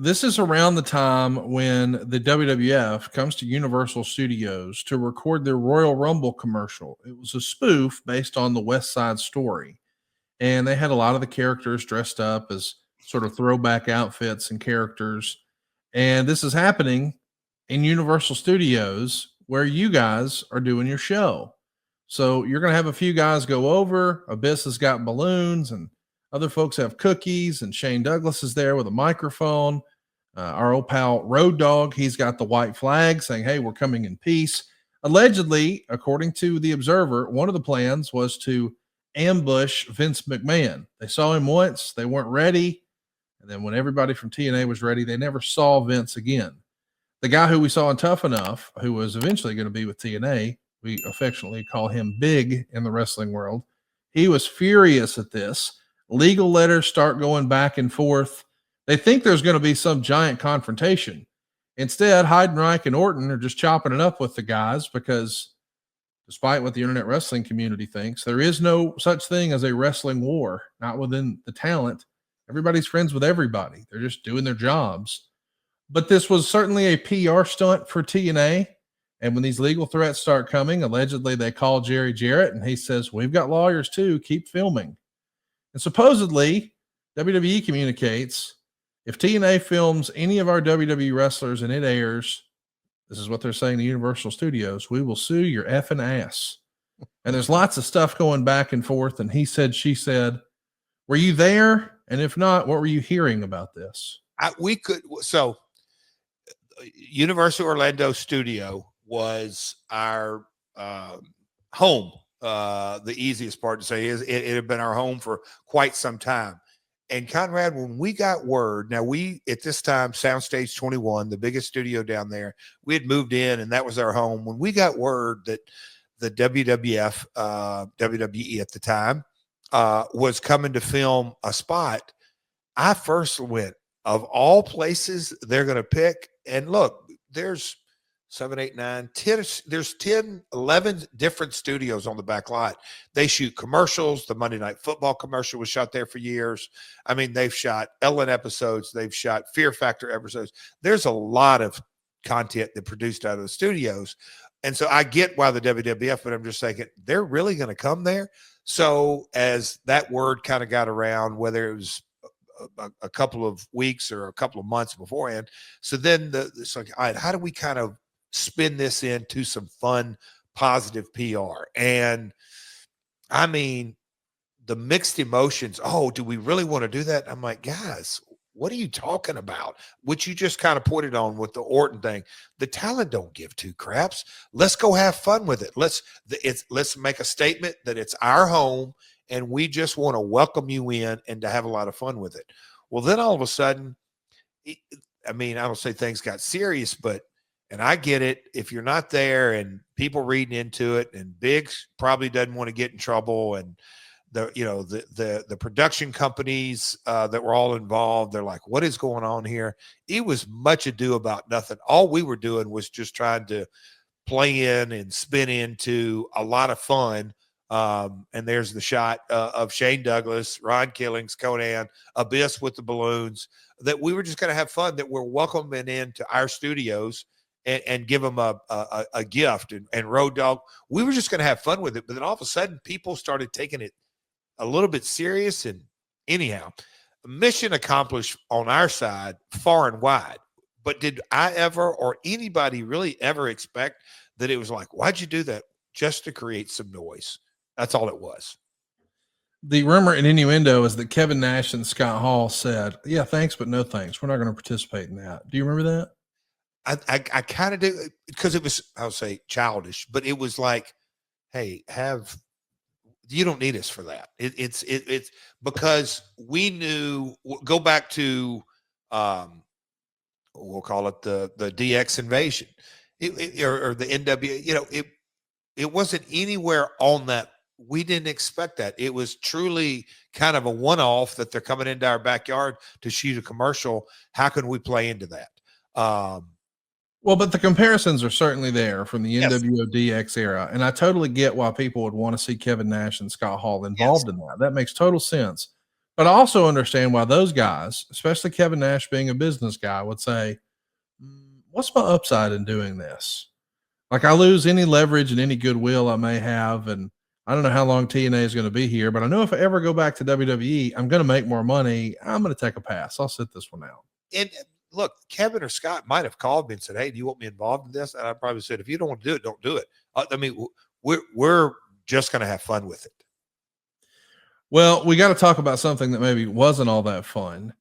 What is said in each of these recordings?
this is around the time when the WWF comes to Universal Studios to record their Royal Rumble commercial. It was a spoof based on the West Side Story, and they had a lot of the characters dressed up as sort of throwback outfits and characters. And this is happening in Universal Studios where you guys are doing your show. So you're going to have a few guys go over. Abyss has got balloons, and other folks have cookies, and Shane Douglas is there with a microphone. Our old pal Road Dogg, he's got the white flag saying, hey, we're coming in peace. Allegedly, according to the Observer, one of the plans was to ambush Vince McMahon. They saw him once, they weren't ready. And then when everybody from TNA was ready, they never saw Vince again. The guy who we saw in Tough Enough, who was eventually going to be with TNA, we affectionately call him Big in the wrestling world. He was furious at this. Legal letters start going back and forth. They think there's going to be some giant confrontation. Instead, Heidenreich and Orton are just chopping it up with the guys because despite what the internet wrestling community thinks, there is no such thing as a wrestling war, not within the talent. Everybody's friends with everybody. They're just doing their jobs. But this was certainly a PR stunt for TNA. And when these legal threats start coming, allegedly they call Jerry Jarrett and he says, we've got lawyers too, keep filming. And supposedly WWE communicates, if TNA films any of our WWE wrestlers and it airs, this is what they're saying to Universal Studios, we will sue your effing ass. And there's lots of stuff going back and forth. And he said, she said, were you there? And if not, what were you hearing about this? So Universal Orlando Studio was our home. The easiest part to say is it had been our home for quite some time. And Conrad, when we got word, now at this time, Soundstage 21, the biggest studio down there, we had moved in and that was our home. When we got word that the WWF, WWE at the time, was coming to film a spot, I first went, of all places they're going to pick. And look, there's 7, 8, 9, 10, there's 10, 11 different studios on the back lot. They shoot commercials. The Monday Night Football commercial was shot there for years. I mean, they've shot Ellen episodes. They've shot Fear Factor episodes. There's a lot of content that produced out of the studios. And so I get why the WWF, but I'm just thinking, they're really going to come there? So as that word kind of got around, whether it was a couple of weeks or a couple of months beforehand, so then it's like, all right, how do we kind of spin this into some fun, positive PR? And I mean, the mixed emotions. Oh, do we really want to do that? I'm like, guys, what are you talking about? Which you just kind of pointed on with the Orton thing. The talent don't give two craps. Let's go have fun with it. Let's make a statement that it's our home and we just want to welcome you in and to have a lot of fun with it. Well, then all of a sudden, I mean, I don't say things got serious, and I get it, if you're not there and people reading into it, and Biggs probably doesn't want to get in trouble, and the production companies that were all involved, they're like, what is going on here? It was much ado about nothing. All we were doing was just trying to play in and spin into a lot of fun. And there's the shot of Shane Douglas, Ron Killings, Conan, Abyss with the balloons, that we were just going to have fun, that we're welcoming into our studios and give them a gift. And Road Dogg, we were just going to have fun with it. But then all of a sudden, people started taking it a little bit serious. And anyhow, mission accomplished on our side far and wide. But did I ever, or anybody really ever, expect that it was like, why'd you do that? Just to create some noise. That's all it was. The rumor and innuendo is that Kevin Nash and Scott Hall said, yeah, thanks, but no thanks. We're not going to participate in that. Do you remember that? I kind of do, because it was, I'll say childish, but it was like, hey, you don't need us for that. It's because we knew, go back to, we'll call it the DX invasion or the NWA, it wasn't anywhere on that. We didn't expect that. It was truly kind of a one-off that they're coming into our backyard to shoot a commercial. How can we play into that? Well, but the comparisons are certainly there from the NWO DX era. And I totally get why people would want to see Kevin Nash and Scott Hall involved in that. That makes total sense. But I also understand why those guys, especially Kevin Nash being a business guy, would say, what's my upside in doing this? Like, I lose any leverage and any goodwill I may have, and I don't know how long TNA is going to be here, but I know if I ever go back to WWE, I'm going to make more money. I'm going to take a pass. I'll sit this one out. And look, Kevin or Scott might have called me and said, "Hey, do you want me involved in this?" And I probably said, "If you don't want to do it, don't do it." I mean, we're just going to have fun with it. Well, we got to talk about something that maybe wasn't all that fun.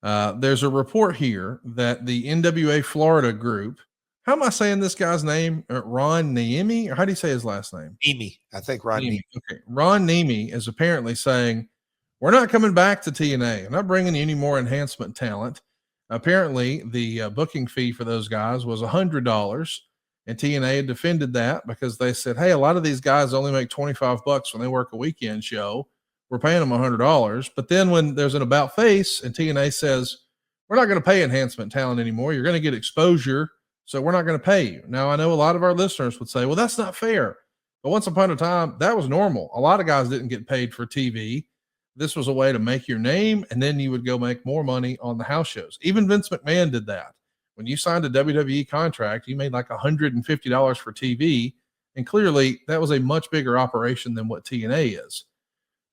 There's a report here that the NWA Florida group, how am I saying this guy's name? Ron Niemi, or how do you say his last name? Niemi, I think Ron Niemi. Okay. Ron Niemi is apparently saying, we're not coming back to TNA. I'm not bringing any more enhancement talent. Apparently, the booking fee for those guys was $100, and TNA had defended that because they said, hey, a lot of these guys only make $25 when they work a weekend show. We're paying them $100. But then when there's an about face and TNA says, we're not going to pay enhancement talent anymore, you're going to get exposure, so we're not going to pay you. Now, I know a lot of our listeners would say, well, that's not fair. But once upon a time, that was normal. A lot of guys didn't get paid for TV. This was a way to make your name, and then you would go make more money on the house shows. Even Vince McMahon did that. When you signed a WWE contract, you made like $150 for TV, and clearly that was a much bigger operation than what TNA is.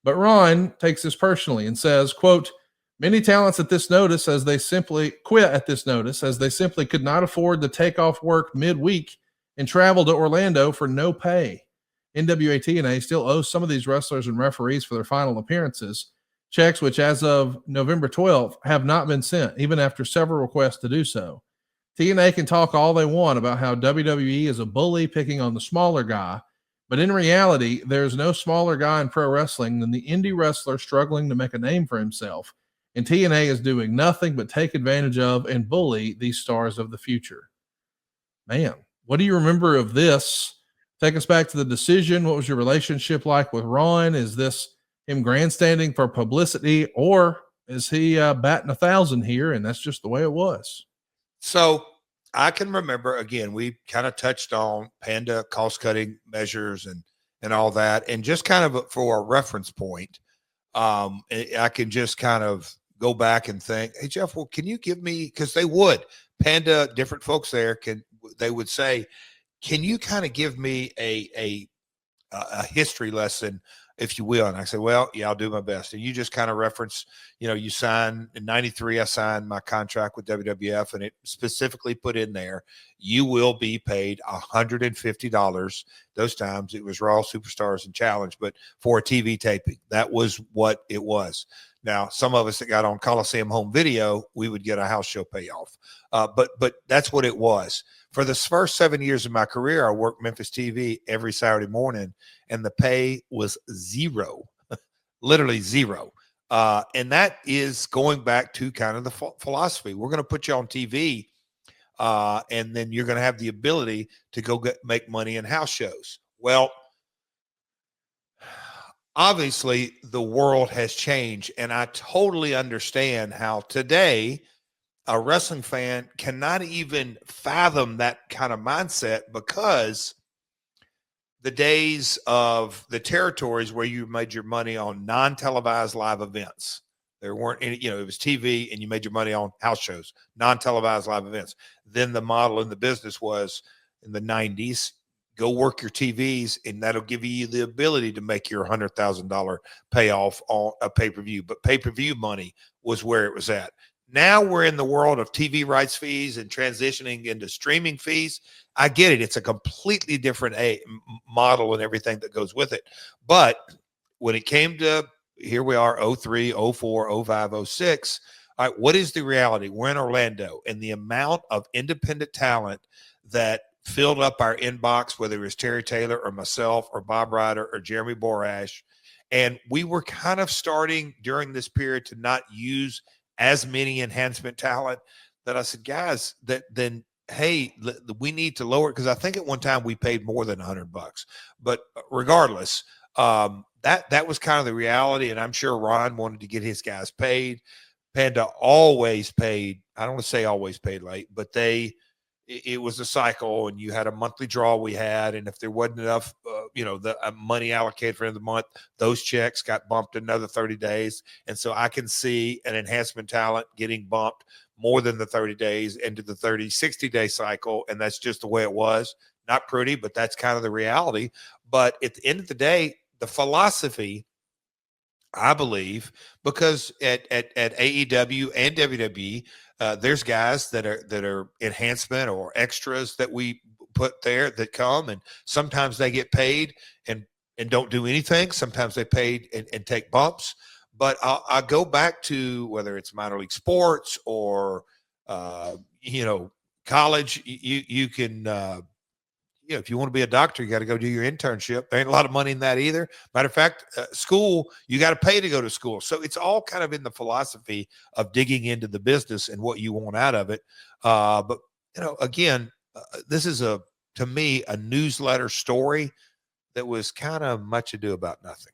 But Ron takes this personally and says, quote, many talents at this notice as they simply quit at this notice as they simply could not afford to take off work midweek and travel to Orlando for no pay. NWA TNA still owes some of these wrestlers and referees for their final appearances, checks which as of November 12th have not been sent, even after several requests to do so. TNA can talk all they want about how WWE is a bully picking on the smaller guy, but in reality, there's no smaller guy in pro wrestling than the indie wrestler struggling to make a name for himself, and TNA is doing nothing but take advantage of and bully these stars of the future. Man, what do you remember of this? Take us back to the decision. What was your relationship like with Ron? Is this him grandstanding for publicity, or is he batting 1,000 here, and that's just the way it was? So I can remember, again, we kind of touched on Panda cost-cutting measures and all that. And just kind of for a reference point, I can just kind of go back and think, hey, Jeff, well, can you give me, because they would, Panda, different folks there, they would say, can you kind of give me a history lesson, if you will? And I said, well, yeah, I'll do my best. And you just kind of reference, you signed in 93, I signed my contract with WWF, and it specifically put in there, you will be paid $150. Those times it was Raw, Superstars, and Challenge, but for a TV taping, that was what it was. Now, some of us that got on Coliseum home video, we would get a house show payoff. But that's what it was. For the first 7 years of my career, I worked Memphis TV every Saturday morning, and the pay was zero, literally zero. And that is going back to kind of the philosophy. We're going to put you on TV, and then you're going to have the ability to go make money in house shows. Well, obviously, the world has changed, and I totally understand how today a wrestling fan cannot even fathom that kind of mindset, because the days of the territories where you made your money on non-televised live events, there weren't any, it was TV and you made your money on house shows, non-televised live events. Then the model in the business was in the 90s, go work your TVs, and that'll give you the ability to make your $100,000 payoff on a pay-per-view. But pay-per-view money was where it was at. Now we're in the world of TV rights fees and transitioning into streaming fees. I get it. It's a completely different model and everything that goes with it. But when it came to, here we are, 03, 04, 05, 06, all right, what is the reality? We're in Orlando, and the amount of independent talent that filled up our inbox, whether it was Terry Taylor or myself or Bob Ryder or Jeremy Borash, and we were kind of starting during this period to not use as many enhancement talent, that I said, guys, hey, we need to lower it, because I think at one time we paid more than $100. But regardless, that was kind of the reality, and I'm sure Ron wanted to get his guys paid. Panda always paid. I don't want to say always paid late, but it was a cycle, and you had a monthly draw we had, and if there wasn't enough the money allocated for the month, those checks got bumped another 30 days. And so I can see an enhancement talent getting bumped more than the 30 days into the 60-day cycle. And that's just the way it was. Not pretty, but that's kind of the reality. But at the end of the day, the philosophy, I believe, because at AEW and WWE, there's guys that are enhancement or extras that we put there that come, and sometimes they get paid and don't do anything. Sometimes they paid and take bumps. But I'll go back to whether it's minor league sports or college. You can. If you want to be a doctor, you got to go do your internship. There ain't a lot of money in that either. Matter of fact, school, you got to pay to go to school. So it's all kind of in the philosophy of digging into the business and what you want out of it. But again, this is to me, a newsletter story that was kind of much ado about nothing.